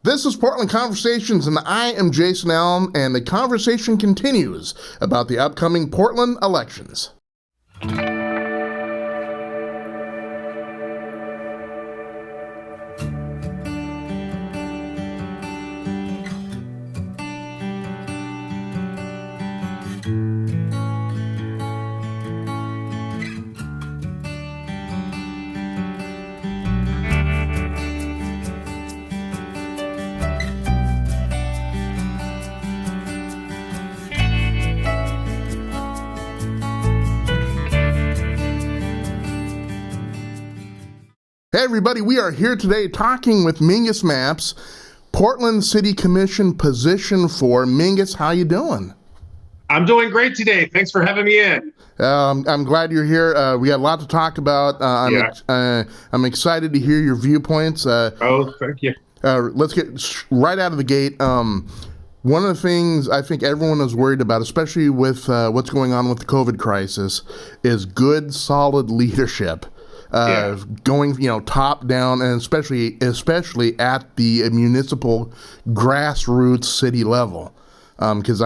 This is Portland Conversations, and I am Jason Allen, and the conversation continues about the upcoming Portland elections. Hey everybody, we are here today talking with Mingus Maps, Portland City Commission position for Mingus. How you doing? I'm doing great today. Thanks for having me in. I'm glad you're here. We got a lot to talk about. I'm excited to hear your viewpoints. Thank you. Let's get right out of the gate. One of the things I think everyone is worried about, especially with what's going on with the COVID crisis, is good, solid leadership. Going, top down, and especially at the municipal grassroots city level. Because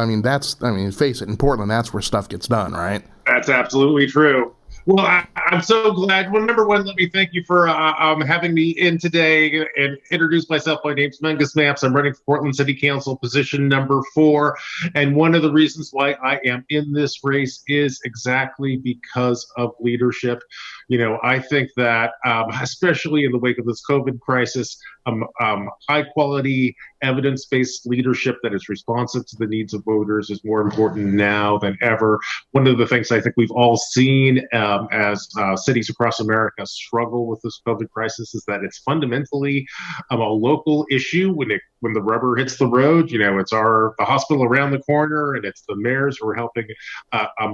face it, in Portland, that's where stuff gets done, right? That's absolutely true. Well, I'm so glad. Well, number one, let me thank you for having me in today and introduce myself. My name's Mingus Maps. I'm running for Portland City Council position number 4. And one of the reasons why I am in this race is exactly because of leadership. I think that, especially in the wake of this COVID crisis, high quality, evidence-based leadership that is responsive to the needs of voters is more important now than ever. One of the things I think we've all seen as cities across America struggle with this COVID crisis is that it's fundamentally a local issue. When the rubber hits the road, it's the hospital around the corner, and it's the mayors who are helping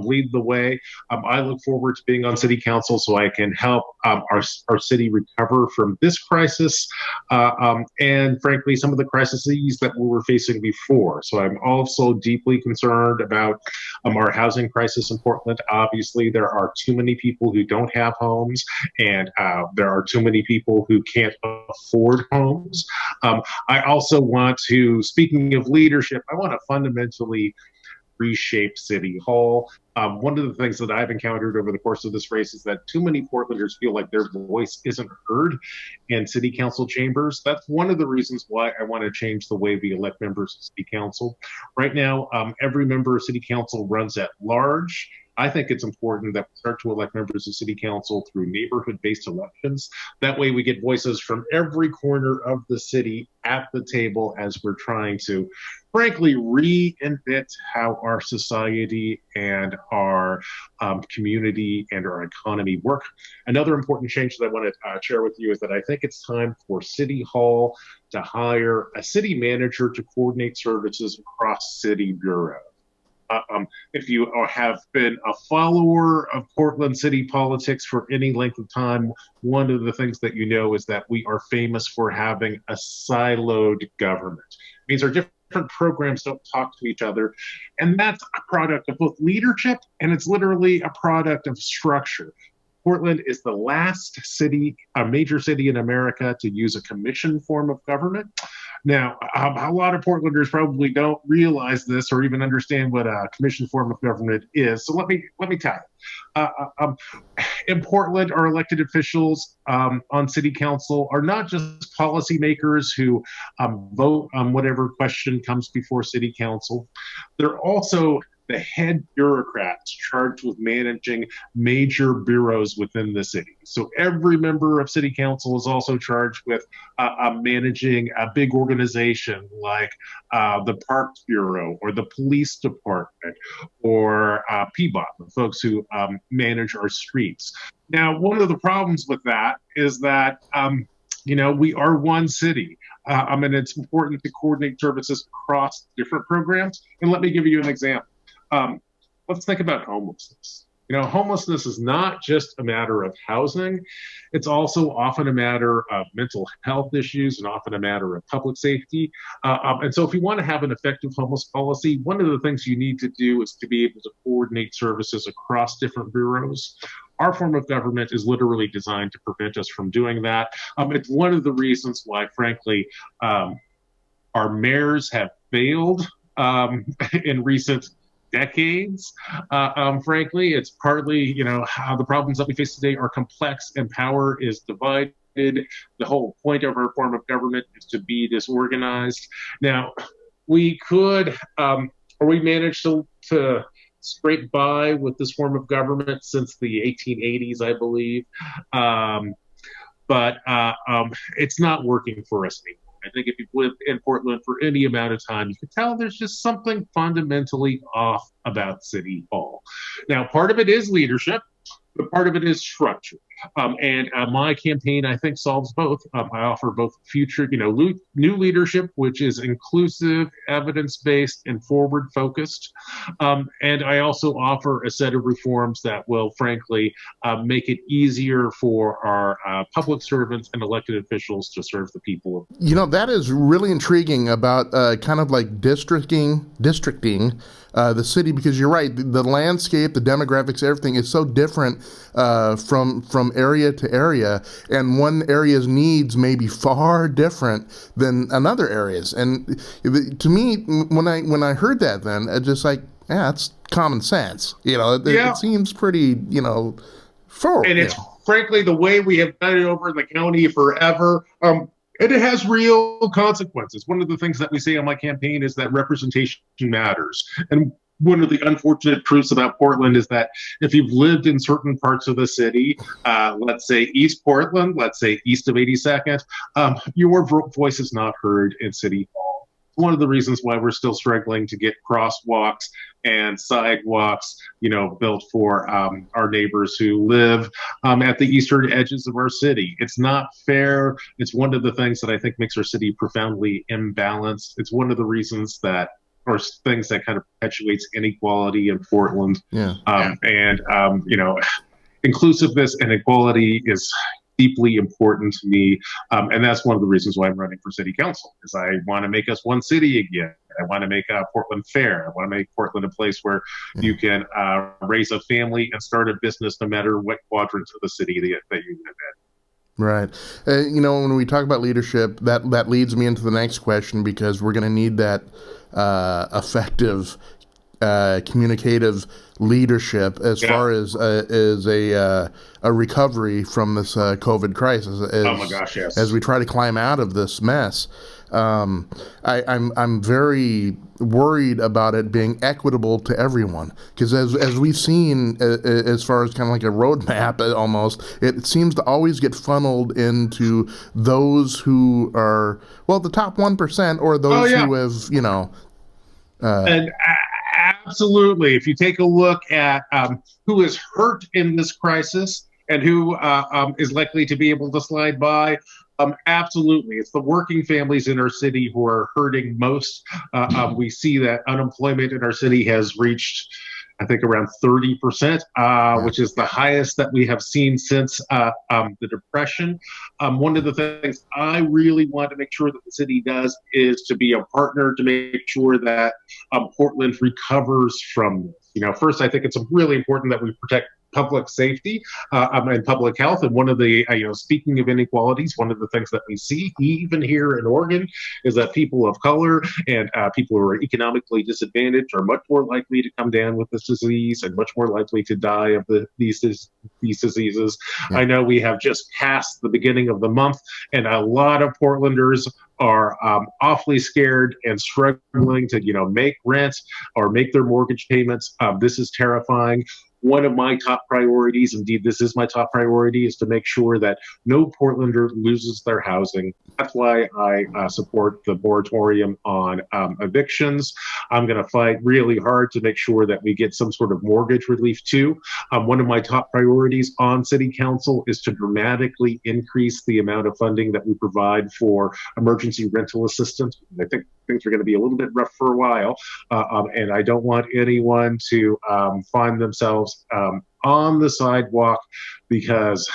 lead the way. I look forward to being on city council so I can help our city recover from this crisis and, frankly, some of the crises that we were facing before. So I'm also deeply concerned about our housing crisis in Portland. Obviously, there are too many people who don't have homes, and there are too many people who can't afford homes. I also want to, speaking of leadership, I want to fundamentally reshape City Hall. One of the things that I've encountered over the course of this race is that too many Portlanders feel like their voice isn't heard in city council chambers. That's one of the reasons why I want to change the way we elect members of city council. Right now, every member of city council runs at large. I think it's important that we start to elect members of city council through neighborhood-based elections. That way we get voices from every corner of the city at the table as we're trying to, frankly, reinvent how our society and our community and our economy work. Another important change that I want to share with you is that I think it's time for City Hall to hire a city manager to coordinate services across city bureaus. If you have been a follower of Portland city politics for any length of time, one of the things that you know is that we are famous for having a siloed government. It means our different programs don't talk to each other, and that's a product of both leadership, and it's literally a product of structure. Portland is the last city, a major city in America, to use a commission form of government. Now, a lot of Portlanders probably don't realize this or even understand what a commission form of government is. So let me tell you. In Portland, our elected officials on city council are not just policymakers who vote on whatever question comes before city council. They're also the head bureaucrats charged with managing major bureaus within the city. So every member of city council is also charged with managing a big organization like the Parks Bureau or the police department or PBOT, the folks who manage our streets. Now, one of the problems with that is that we are one city. And it's important to coordinate services across different programs. And let me give you an example. Let's think about homelessness. Homelessness is not just a matter of housing. It's also often a matter of mental health issues and often a matter of public safety. And so if you want to have an effective homeless policy, one of the things you need to do is to be able to coordinate services across different bureaus. Our form of government is literally designed to prevent us from doing that. It's one of the reasons why, frankly, Our mayors have failed in recent decades. Frankly, it's partly, how the problems that we face today are complex and power is divided. The whole point of our form of government is to be disorganized. Now, we could, or we managed to scrape by with this form of government since the 1880s, I believe. But it's not working for us anymore. I think if you've lived in Portland for any amount of time, you can tell there's just something fundamentally off about City Hall. Now, part of it is leadership, but part of it is structure. And my campaign, I think, solves both. I offer both future, new leadership, which is inclusive, evidence-based, and forward-focused. And I also offer a set of reforms that will, frankly, make it easier for our public servants and elected officials to serve the people. That is really intriguing about kind of like districting the city, because you're right, the landscape, the demographics, everything is so different from area to area, and one area's needs may be far different than another area's. And to me, when I heard that, then it's just like, yeah, it's common sense. It seems pretty, forward. And it's frankly the way we have done it over in the county forever. And it has real consequences. One of the things that we say on my campaign is that representation matters. And one of the unfortunate truths about Portland is that if you've lived in certain parts of the city, let's say East Portland, let's say east of 82nd, your voice is not heard in City Hall. One of the reasons why we're still struggling to get crosswalks and sidewalks, built for our neighbors who live at the eastern edges of our city. It's not fair. It's one of the things that I think makes our city profoundly imbalanced. It's one of the reasons that, or things that kind of perpetuates inequality in Portland. Inclusiveness and equality is deeply important to me. And that's one of the reasons why I'm running for city council, is I want to make us one city again. I want to make Portland fair. I want to make Portland a place where you can raise a family and start a business no matter what quadrant of the city that you live in. Right. When we talk about leadership, that leads me into the next question, because we're going to need that effective, communicative leadership as far as a recovery from this COVID crisis. Oh my gosh, yes. As we try to climb out of this mess, I'm very worried about it being equitable to everyone, because as we've seen, as far as kind of like a roadmap almost, it seems to always get funneled into those who are, well, the top 1%, or those who have, and absolutely, if you take a look at who is hurt in this crisis and who is likely to be able to slide by, absolutely, it's the working families in our city who are hurting most. We see that unemployment in our city has reached, I think, around 30%, which is the highest that we have seen since the Depression. One of the things I really want to make sure that the city does is to be a partner to make sure that Portland recovers from this. First, I think it's really important that we protect public safety and public health. And one of the, speaking of inequalities, one of the things that we see even here in Oregon is that people of color and people who are economically disadvantaged are much more likely to come down with this disease and much more likely to die of these diseases. I know we have just passed the beginning of the month, and a lot of Portlanders are awfully scared and struggling to, make rent or make their mortgage payments. This is terrifying. One of my top priorities, indeed, this is my top priority, is to make sure that no Portlander loses their housing. That's why I support the moratorium on evictions. I'm going to fight really hard to make sure that we get some sort of mortgage relief too. One of my top priorities on City Council is to dramatically increase the amount of funding that we provide for emergency rental assistance. I think things are going to be a little bit rough for a while, and I don't want anyone to find themselves on the sidewalk because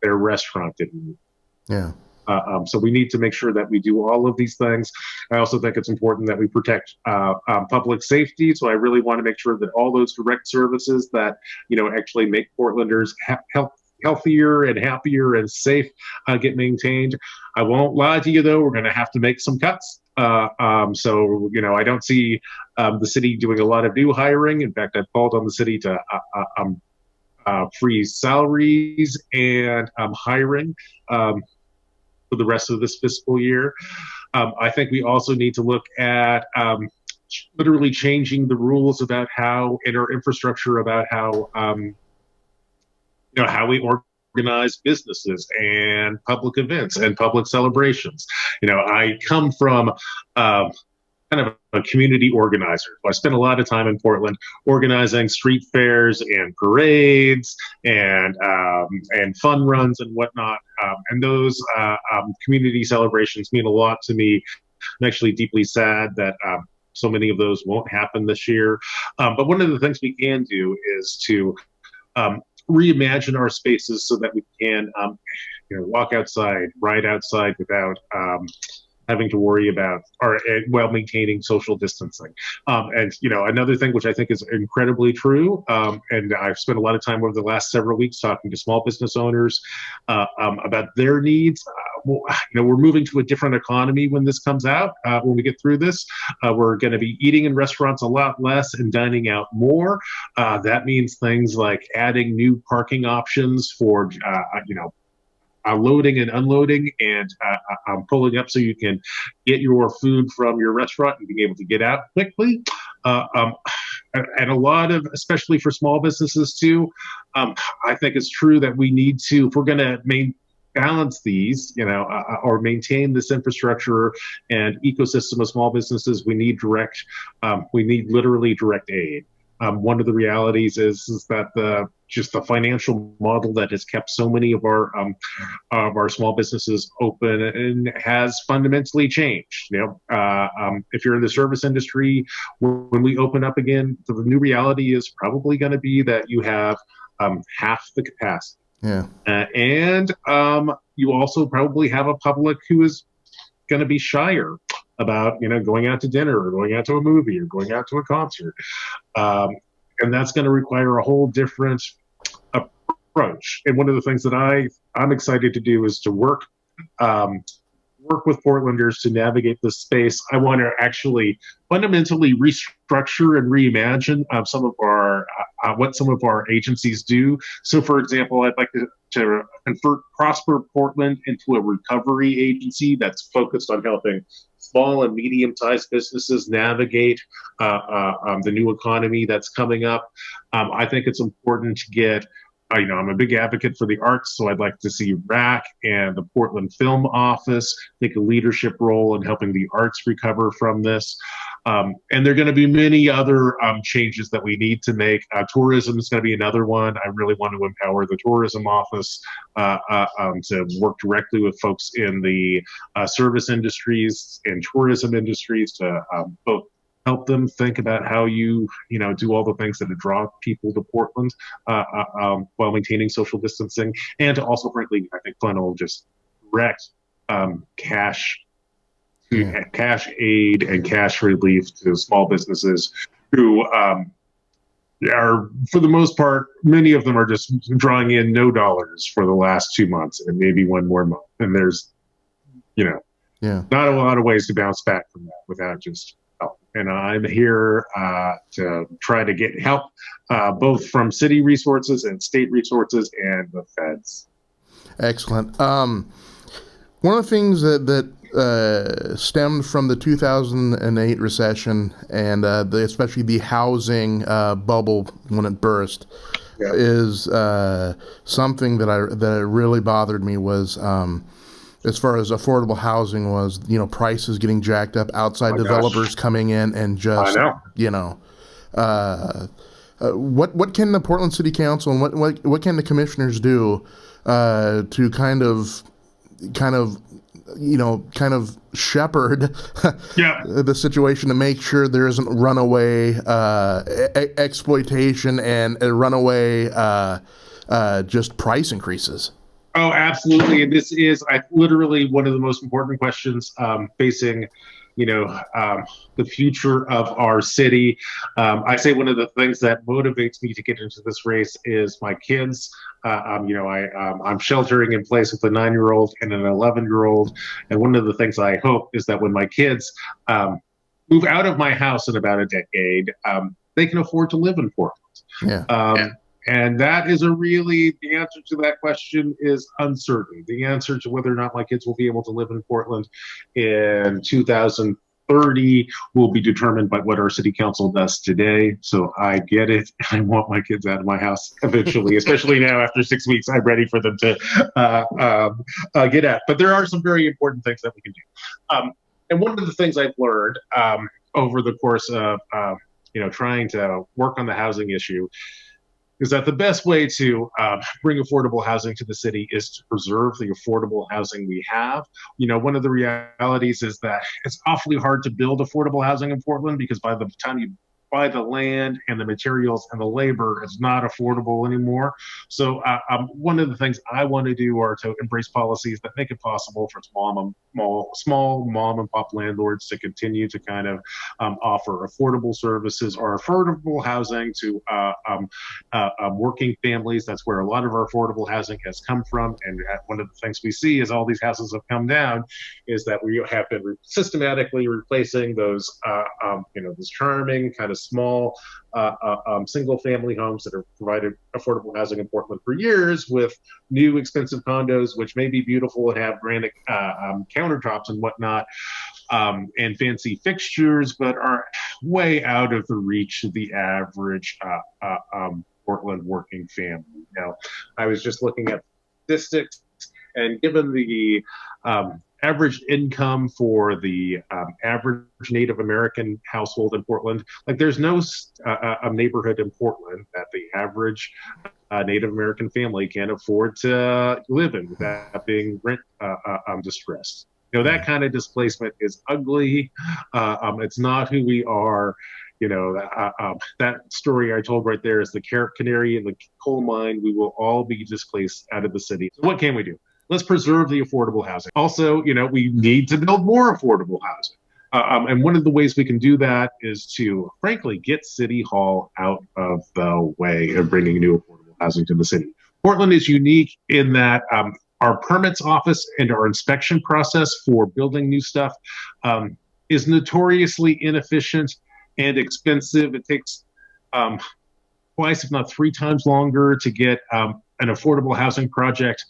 their restaurant didn't. So we need to make sure that we do all of these things. I also think it's important that we protect public safety. So I really want to make sure that all those direct services that actually make Portlanders healthier and happier and safe get maintained. I won't lie to you, though, we're going to have to make some cuts. So, I don't see the city doing a lot of new hiring. In fact, I've called on the city to freeze salaries and hiring for the rest of this fiscal year. I think we also need to look at literally changing the rules about how in our infrastructure about how how we organize businesses and public events and public celebrations. I come from kind of a community organizer. I spent a lot of time in Portland organizing street fairs and parades and fun runs and whatnot. And those community celebrations mean a lot to me. I'm actually deeply sad that so many of those won't happen this year. But one of the things we can do is to reimagine our spaces so that we can walk outside, ride outside without having to worry about while maintaining social distancing. And another thing which I think is incredibly true, and I've spent a lot of time over the last several weeks talking to small business owners about their needs. We're moving to a different economy when this comes out. When we get through this, we're going to be eating in restaurants a lot less and dining out more. That means things like adding new parking options for loading and unloading and pulling up so you can get your food from your restaurant and being able to get out quickly. And a lot of, especially for small businesses too, I think it's true that we need to, if we're going to balance these, or maintain this infrastructure and ecosystem of small businesses, we need literally direct aid. One of the realities is that the financial model that has kept so many of our small businesses open and has fundamentally changed. If you're in the service industry, when we open up again, the new reality is probably going to be that you have half the capacity. Yeah. And you also probably have a public who is going to be shyer about going out to dinner or going out to a movie or going out to a concert, and that's going to require a whole different approach. And one of the things that I'm excited to do is to work with Portlanders to navigate this space. I want to actually fundamentally restructure and reimagine some of our what some of our agencies do. So, for example, I'd like to convert Prosper Portland into a recovery agency that's focused on helping small and medium-sized businesses navigate the new economy that's coming up. I think it's important to get I'm a big advocate for the arts, so I'd like to see RAC and the Portland Film Office take a leadership role in helping the arts recover from this. And there are going to be many other changes that we need to make. Tourism is going to be another one. I really want to empower the tourism office to work directly with folks in the service industries and tourism industries to both help them think about how you do all the things that draw people to Portland while maintaining social distancing, and to also, frankly, I think funnel just direct cash aid and cash relief to small businesses who are, for the most part, many of them are just drawing in no dollars for the last 2 months and maybe one more month, and there's not a lot of ways to bounce back from that without just help. And I'm here to try to get help both from city resources and state resources and the feds. Excellent. One of the things that stemmed from the 2008 recession and especially the housing bubble when it burst is something that really bothered me was as far as affordable housing was, prices getting jacked up, outside developers coming in and just, what can the Portland City Council and what can the commissioners do to kind of shepherd the situation to make sure there isn't runaway exploitation and a runaway just price increases? Oh, absolutely. And this is literally one of the most important questions facing, you know, the future of our city. I say one of the things that motivates me to get into this race is my kids. I'm sheltering in place with a 9-year-old and an 11-year-old. And one of the things I hope is that when my kids move out of my house in about a decade, they can afford to live in Portland. Yeah. And that is the answer to that question is uncertain. The answer to whether or not my kids will be able to live in Portland in 2030 will be determined by what our city council does today. So I get it. I want my kids out of my house eventually, especially now after 6 weeks. I'm ready for them to get out. But there are some very important things that we can do. And one of the things I've learned over the course of trying to work on the housing issue is that the best way to bring affordable housing to the city is to preserve the affordable housing we have. One of the realities is that it's awfully hard to build affordable housing in Portland because by the time you buy the land and the materials and the labor, it's not affordable anymore. So one of the things I want to do are to embrace policies that make it possible for small mom and pop landlords to continue to kind of offer affordable services or affordable housing to working families. That's where a lot of our affordable housing has come from. And one of the things we see as all these houses have come down is that we have been systematically replacing those charming kind of small single family homes that have provided affordable housing in Portland for years with new expensive condos, which may be beautiful and have granite countertops and whatnot, and fancy fixtures, but are way out of the reach of the average Portland working family. Now, I was just looking at statistics, and given the average income for the average Native American household in Portland, like there's no neighborhood in Portland that the average Native American family can afford to live in without being rent distressed. That kind of displacement is ugly. It's not who we are. That story I told right there is the canary in the coal mine. We will all be displaced out of the city. So what can we do? Let's preserve the affordable housing. Also, we need to build more affordable housing. And one of the ways we can do that is to, frankly, get City Hall out of the way of bringing new affordable housing to the city. Portland is unique in that our permits office and our inspection process for building new stuff is notoriously inefficient and expensive. It takes twice, if not 3 times longer to get an affordable housing project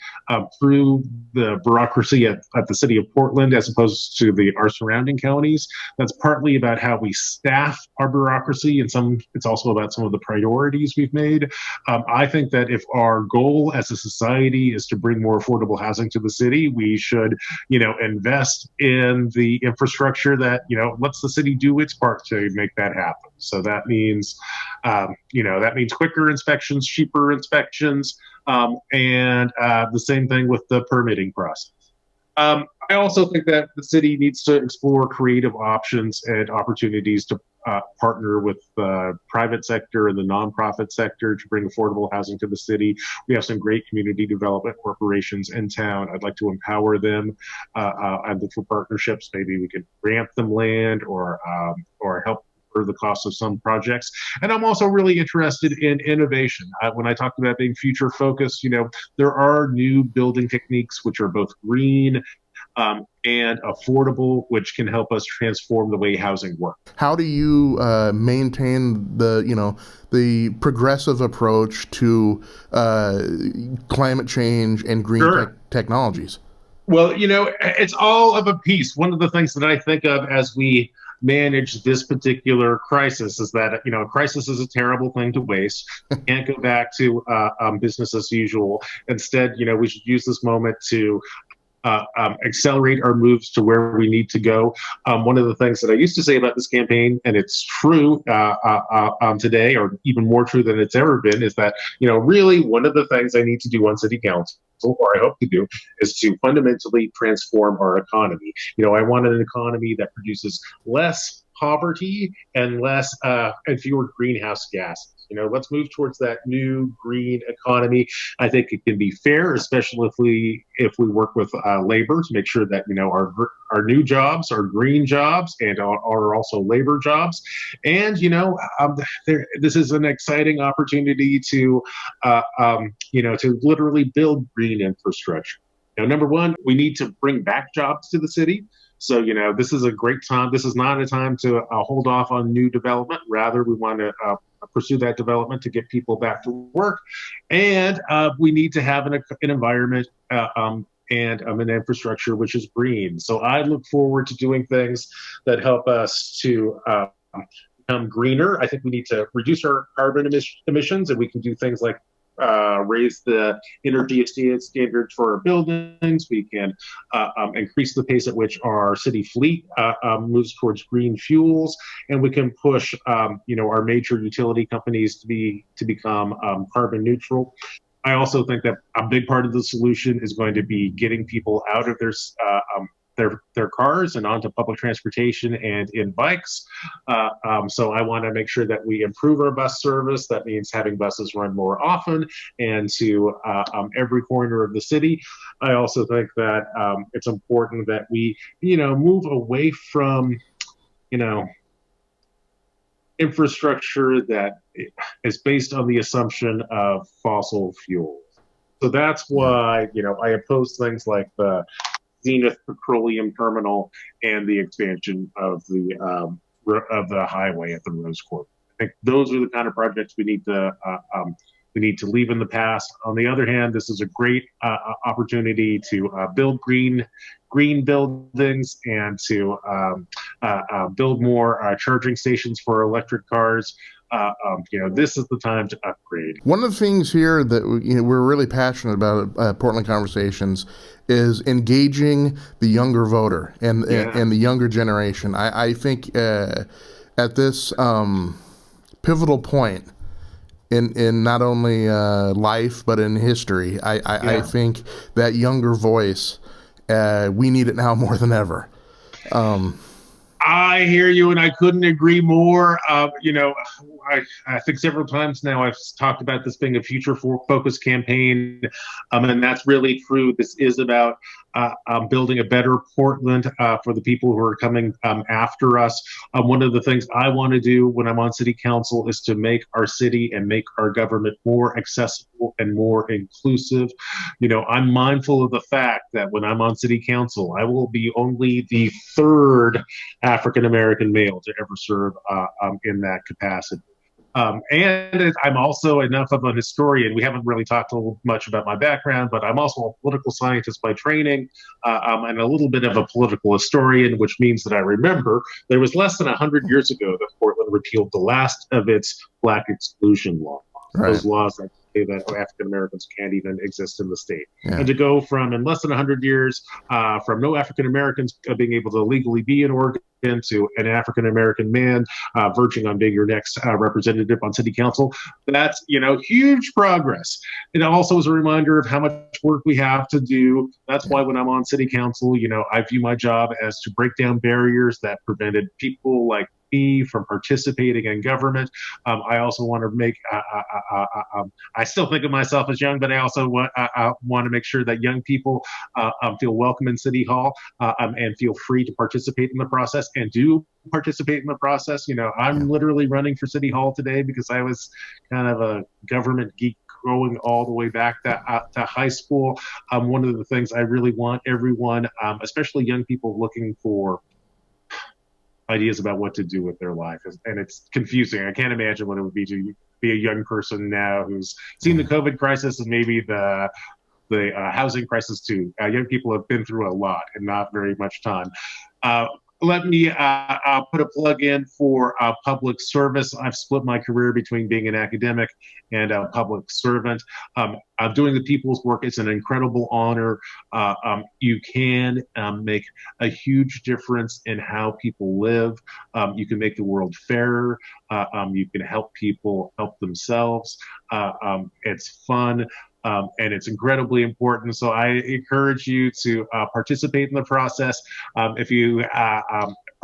through the bureaucracy at the city of Portland as opposed to our surrounding counties. That's partly about how we staff our bureaucracy, and it's also about some of the priorities we've made. I think that if our goal as a society is to bring more affordable housing to the city, we should, invest in the infrastructure that, lets the city do its part to make that happen. So that means, quicker inspections, cheaper inspections, and the same thing with the permitting process. I also think that the city needs to explore creative options and opportunities to partner with the private sector and the nonprofit sector to bring affordable housing to the city. We have some great community development corporations in town. I'd like to empower them. I'd look for partnerships. Maybe we could grant them land or help for the cost of some projects. And I'm also really interested in innovation. When I talked about being future focused, there are new building techniques which are both green and affordable, which can help us transform the way housing works. How do you maintain the progressive approach to climate change and green technologies? Well, it's all of a piece. One of the things that I think of as we manage this particular crisis is that, a crisis is a terrible thing to waste. Can't go back to business as usual. Instead, we should use this moment to accelerate our moves to where we need to go. One of the things that I used to say about this campaign, and it's true today, or even more true than it's ever been, is that, really one of the things I need to do on city council, or I hope to do, is to fundamentally transform our economy. I want an economy that produces less poverty and fewer greenhouse gases. Let's move towards that new green economy. I think it can be fair, especially if we work with labor to make sure that our new jobs are green jobs and are also labor jobs. And this is an exciting opportunity to literally build green infrastructure. Number one, we need to bring back jobs to the city. So, this is a great time. This is not a time to hold off on new development. Rather, we want to pursue that development to get people back to work. And we need to have an environment and an infrastructure which is green. So I look forward to doing things that help us to become greener. I think we need to reduce our carbon emissions, and we can do things like raise the energy standards for our buildings. We can increase the pace at which our city fleet moves towards green fuels, and we can push our major utility companies to become carbon neutral. I also think that a big part of the solution is going to be getting people out of their cars and onto public transportation and in bikes. So I want to make sure that we improve our bus service. That means having buses run more often and to every corner of the city. I also think that it's important that we, move away from, infrastructure that is based on the assumption of fossil fuels. So that's why, I oppose things like the Zenith Petroleum Terminal and the expansion of the highway at the Rose Court. I think those are the kind of projects we need to leave in the past. On the other hand, this is a great opportunity to build green buildings and to build more charging stations for electric cars. This is the time to upgrade. One of the things here that we're really passionate about at Portland Conversations is engaging the younger voter and the younger generation. I think at this pivotal point in not only life but in history, I think that younger voice, we need it now more than ever. I hear you, and I couldn't agree more. I think several times now I've talked about this being a future-focused campaign, and that's really true. This is about building a better Portland for the people who are coming after us. One of the things I want to do when I'm on city council is to make our city and make our government more accessible and more inclusive. I'm mindful of the fact that when I'm on city council, I will be only the third African-American male to ever serve in that capacity. And I'm also enough of a historian. We haven't really talked much about my background, but I'm also a political scientist by training and a little bit of a political historian, which means that I remember there was less than 100 years ago that Portland repealed the last of its Black exclusion laws. Right. Those laws that say that African Americans can't even exist in the state. Yeah. And to go from, in less than 100 years, from no African Americans being able to legally be in Oregon to an African American man verging on being your next representative on city council, that's huge progress. It also is a reminder of how much work we have to do. That's why when I'm on city council, I view my job as to break down barriers that prevented people like me from participating in government. I also want to make, I still think of myself as young, but I also want to make sure that young people feel welcome in City Hall and feel free to participate in the process and do participate in the process. I'm literally running for City Hall today because I was kind of a government geek going all the way back to high school. One of the things I really want everyone, especially young people looking for ideas about what to do with their life, and it's confusing. I can't imagine what it would be to be a young person now who's seen the COVID crisis and maybe the housing crisis too. Young people have been through a lot and not very much time. Let me put a plug in for public service. I've split my career between being an academic and a public servant. Doing the people's work is an incredible honor. You can make a huge difference in how people live. You can make the world fairer. You can help people help themselves. It's fun. And it's incredibly important. So I encourage you to participate in the process. If you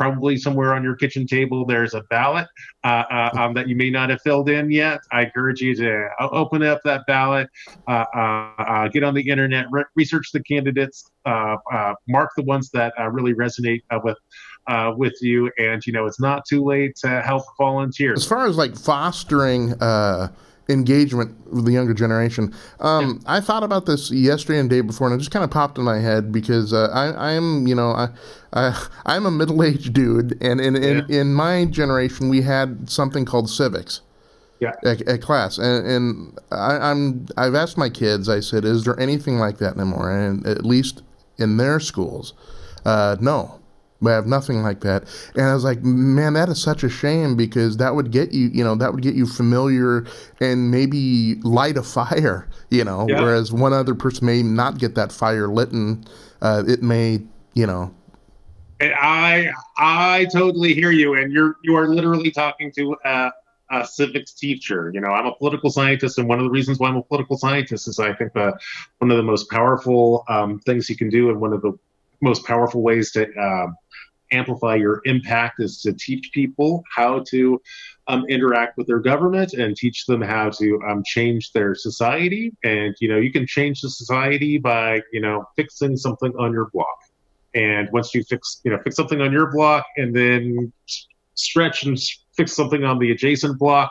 probably somewhere on your kitchen table, there's a ballot that you may not have filled in yet. I encourage you to open up that ballot, get on the internet, research the candidates, mark the ones that really resonate with you, and it's not too late to help volunteer. As far as like fostering engagement with the younger generation, I thought about this yesterday and the day before, and it just kind of popped in my head because I'm a middle-aged dude, and in my generation we had something called civics. Yeah. At class, and I've asked my kids. I said, "Is there anything like that anymore?" And at least in their schools, no. We have nothing like that. And I was like, man, that is such a shame, because that would get you familiar and maybe light a fire, whereas one other person may not get that fire lit, and it may, And I totally hear you. And you are literally talking to a civics teacher. I'm a political scientist, and one of the reasons why I'm a political scientist is I think one of the most powerful things you can do, and one of the most powerful ways to amplify your impact, is to teach people how to interact with their government and teach them how to change their society. And you can change the society by fixing something on your block. And once you fix something on your block, and then stretch and fix something on the adjacent block,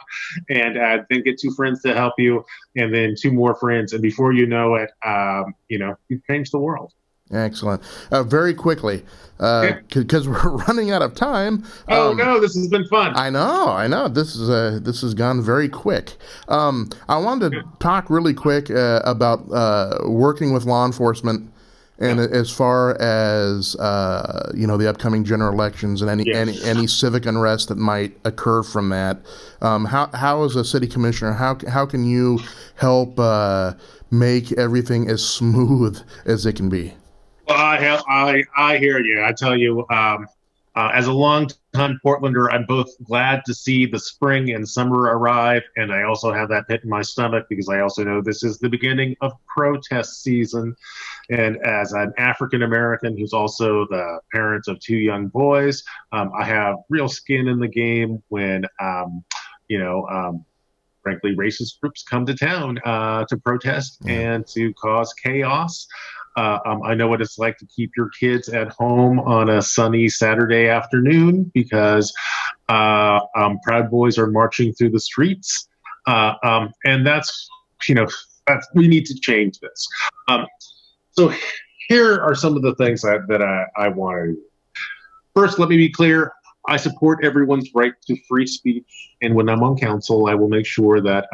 and then get two friends to help you, and then two more friends, and before you know it, you've changed the world. Excellent. Very quickly, because we're running out of time. No, this has been fun. I know. This has gone very quick. I wanted to talk really quick about working with law enforcement, and as far as the upcoming general elections and any civic unrest that might occur from that. How as a city commissioner, how can you help make everything as smooth as it can be? I hear you. I tell you, as a long-time Portlander, I'm both glad to see the spring and summer arrive, and I also have that pit in my stomach because I also know this is the beginning of protest season. And as an African American who's also the parent of two young boys, I have real skin in the game when, frankly, racist groups come to town to protest and to cause chaos. I know what it's like to keep your kids at home on a sunny Saturday afternoon because Proud Boys are marching through the streets. And that's we need to change this. So here are some of the things that I want to do. First, let me be clear. I support everyone's right to free speech. And when I'm on council, I will make sure that,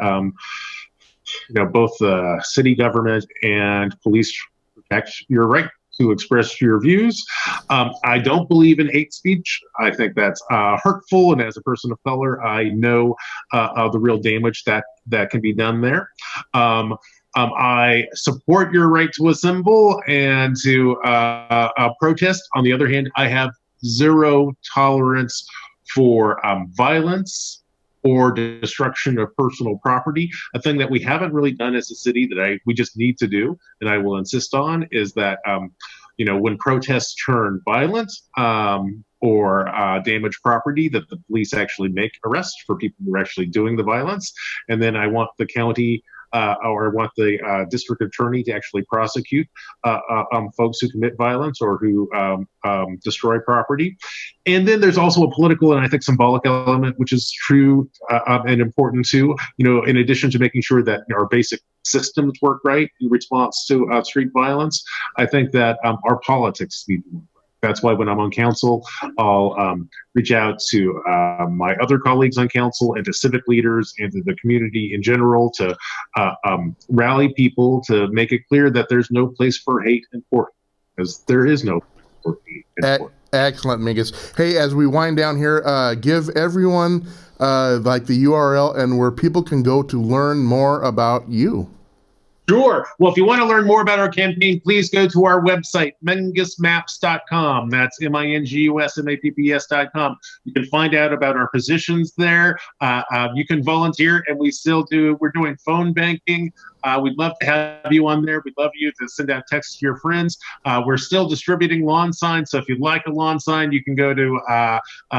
both the city government and police protect your right to express your views. I don't believe in hate speech. I think that's hurtful, and as a person of color, I know the real damage that can be done there. I support your right to assemble and to protest. On the other hand, I have zero tolerance for violence or destruction of personal property. A thing that we haven't really done as a city that we just need to do, and I will insist on, is that when protests turn violent or damage property, that the police actually make arrests for people who are actually doing the violence. And then I want the county or want the district attorney to actually prosecute folks who commit violence or who destroy property. And then there's also a political and I think symbolic element, which is true and important too. In addition to making sure that our basic systems work right in response to street violence, I think that our politics need to work. That's why when I'm on council, I'll reach out to my other colleagues on council and to civic leaders and to the community in general to rally people to make it clear that there's no place for hate in Portland, because there is no place for hate in Portland. Excellent, Mingus. Hey, as we wind down here, give everyone like the URL and where people can go to learn more about you. Sure. Well, if you want to learn more about our campaign, please go to our website, mingusmaps.com. That's MINGUSMAPPS.com. You can find out about our positions there. You can volunteer, and we're doing phone banking. We'd love to have you on there. We'd love you to send out texts to your friends. We're still distributing lawn signs, so if you'd like a lawn sign, you can go to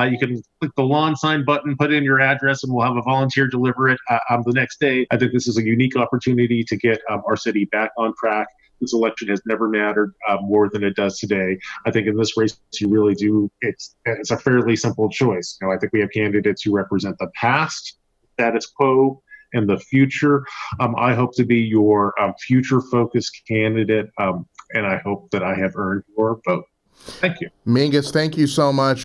you can click the lawn sign button, put in your address, and we'll have a volunteer deliver it the next day. I think this is a unique opportunity to get our city back on track. This election has never mattered more than it does today. I think in this race, you really do. It's a fairly simple choice. I think we have candidates who represent the past, status quo, and the future. I hope to be your future-focused candidate, and I hope that I have earned your vote. Thank you. Mingus, thank you so much.